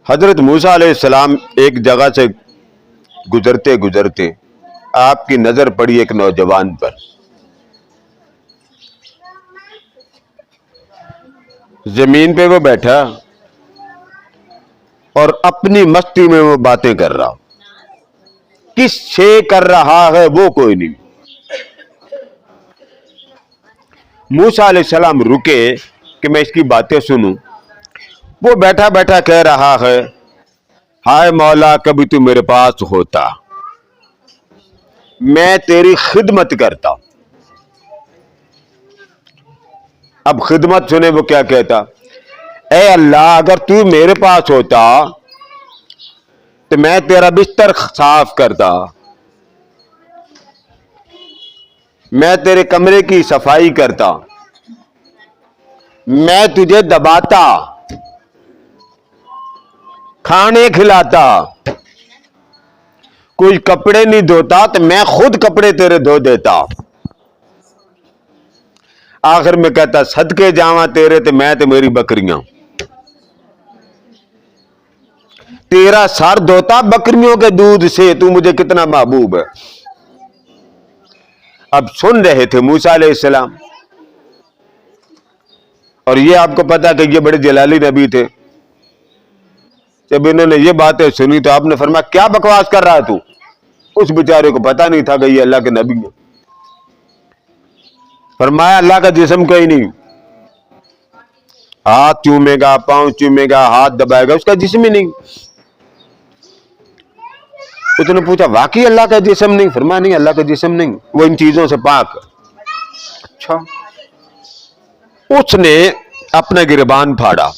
حضرت موسیٰ علیہ السلام ایک جگہ سے گزرتے گزرتے آپ کی نظر پڑی ایک نوجوان پر. زمین پہ وہ بیٹھا اور اپنی مستی میں وہ باتیں کر رہا. کس سے کر رہا ہے وہ کوئی نہیں. موسیٰ علیہ السلام رکے کہ میں اس کی باتیں سنوں. وہ بیٹھا بیٹھا کہہ رہا ہے ہائے مولا کبھی تو میرے پاس ہوتا، میں تیری خدمت کرتا. اب خدمت سنے وہ کیا کہتا، اے اللہ اگر تو میرے پاس ہوتا تو میں تیرا بستر صاف کرتا، میں تیرے کمرے کی صفائی کرتا، میں تجھے دباتا، کھانے کھلاتا. کوئی کپڑے نہیں دھوتا تو میں خود کپڑے تیرے دھو دیتا. آخر میں کہتا صدقے جاواں تیرے تے میں تے میری بکریاں. تیرا سر دھوتا بکریوں کے دودھ سے، تو مجھے کتنا محبوب ہے. اب سن رہے تھے موسیٰ علیہ السلام، اور یہ آپ کو پتا کہ یہ بڑے جلالی نبی تھے. جب انہوں نے یہ باتیں سنی تو آپ نے فرمایا کیا بکواس کر رہا ہے تو؟ اس بیچارے کو پتا نہیں تھا کہ یہ اللہ کے نبی ہے. فرمایا اللہ کا جسم کوئی نہیں، ہاتھ چومے گا، پاؤں چومے گا، ہاتھ دبائے گا، اس کا جسم ہی نہیں. اس نے پوچھا واقعی اللہ کا جسم نہیں؟ فرمایا نہیں اللہ کا جسم نہیں، وہ ان چیزوں سے پاک. اچھا. اس نے اپنا گریبان پھاڑا،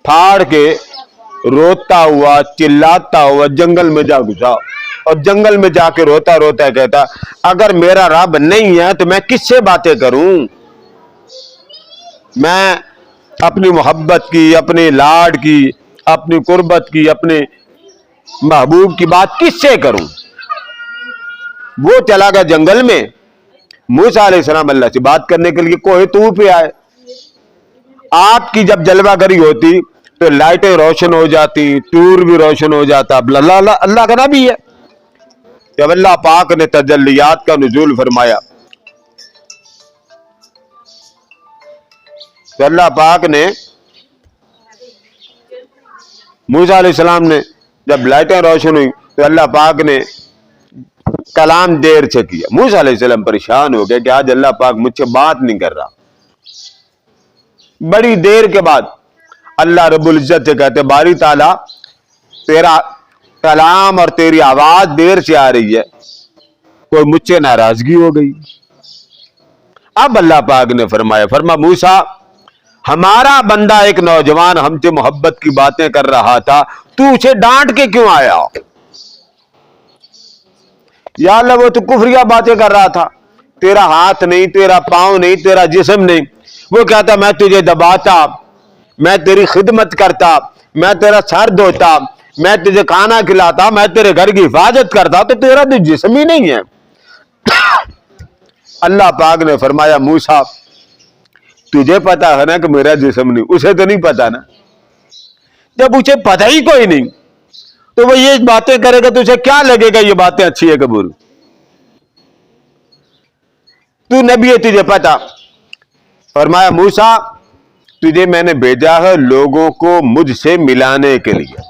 پھاڑ کے روتا ہوا چلاتا ہوا جنگل میں جا گھسا، اور جنگل میں جا کے روتا روتا کہتا اگر میرا رب نہیں ہے تو میں کس سے باتیں کروں؟ میں اپنی محبت کی، اپنے لاڈ کی، اپنی قربت کی، اپنے محبوب کی بات کس سے کروں؟ وہ چلا گیا جنگل میں. موسیٰ علیہ السلام اللہ سے بات کرنے کے لیے کوہ طور پہ آئے. آپ کی جب جلوہ گری ہوتی تو لائٹیں روشن ہو جاتی، طور بھی روشن ہو جاتا. اللہ کا نبی ہے. جب اللہ پاک نے تجلیات کا نزول فرمایا تو اللہ پاک نے موسیٰ علیہ السلام نے جب لائٹیں روشن ہوئی تو اللہ پاک نے کلام دیر سے کیا. موسیٰ علیہ السلام پریشان ہو گئے کہ آج اللہ پاک مجھ سے بات نہیں کر رہا. بڑی دیر کے بعد اللہ رب العزت سے کہتے باری تعالیٰ تیرا کلام اور تیری آواز دیر سے آ رہی ہے، کوئی مجھ سے ناراضگی ہو گئی. اب اللہ پاک نے فرما موسیٰ ہمارا بندہ ایک نوجوان ہم سے محبت کی باتیں کر رہا تھا، تو اسے ڈانٹ کے کیوں آیا؟ یا اللہ وہ تو کفریہ باتیں کر رہا تھا، تیرا ہاتھ نہیں، تیرا پاؤں نہیں، تیرا جسم نہیں. وہ کہتا میں تجھے دباتا، میں تیری خدمت کرتا، میں تیرا سر دھوتا، میں تجھے کھانا کھلاتا، میں تیرے گھر کی حفاظت کرتا، تو تیرا تو جسم ہی نہیں ہے. اللہ پاک نے فرمایا موسیٰ تجھے پتا ہے نا کہ میرا جسم نہیں، اسے تو نہیں پتا نا. جب اسے پتہ ہی کوئی نہیں تو وہ یہ باتیں کرے گا تو اسے کیا لگے گا یہ باتیں اچھی ہے قبول؟ تو نبی ہے تجھے پتا. فرمایا موسیٰ تجھے میں نے بھیجا ہے لوگوں کو مجھ سے ملانے کے لیے،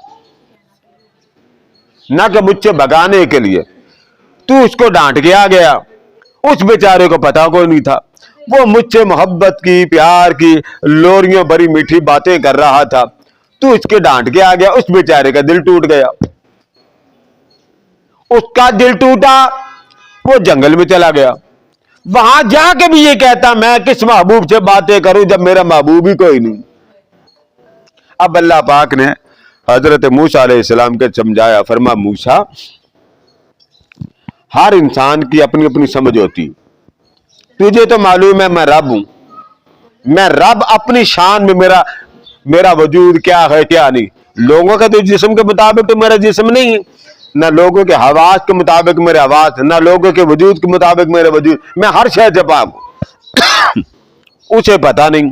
نہ کہ مجھ سے بھگانے کے لیے. تو اس کو ڈانٹ کے آ گیا. اس بیچارے کو پتا کوئی نہیں تھا، وہ مجھ سے محبت کی، پیار کی، لوریوں بڑی میٹھی باتیں کر رہا تھا. تو اس کے ڈانٹ کے آ گیا. اس بیچارے کا دل ٹوٹ گیا. اس کا دل ٹوٹا، وہ جنگل میں چلا گیا. وہاں جا کے بھی یہ کہتا میں کس محبوب سے باتیں کروں جب میرا محبوب ہی کوئی نہیں. اب اللہ پاک نے حضرت موسیٰ علیہ السلام کے سمجھایا. فرما موسیٰ ہر انسان کی اپنی اپنی سمجھ ہوتی. تجھے تو معلوم ہے میں رب ہوں. میں رب اپنی شان میں میرا وجود کیا ہے کیا نہیں. لوگوں کے تو جسم کے مطابق تو میرا جسم نہیں ہے، نہ لوگوں کے حواس کے مطابق میرے حواس، نہ لوگوں کے وجود کے مطابق میرے وجود. میں ہر شے سے پاک ہوں. اسے پتا نہیں.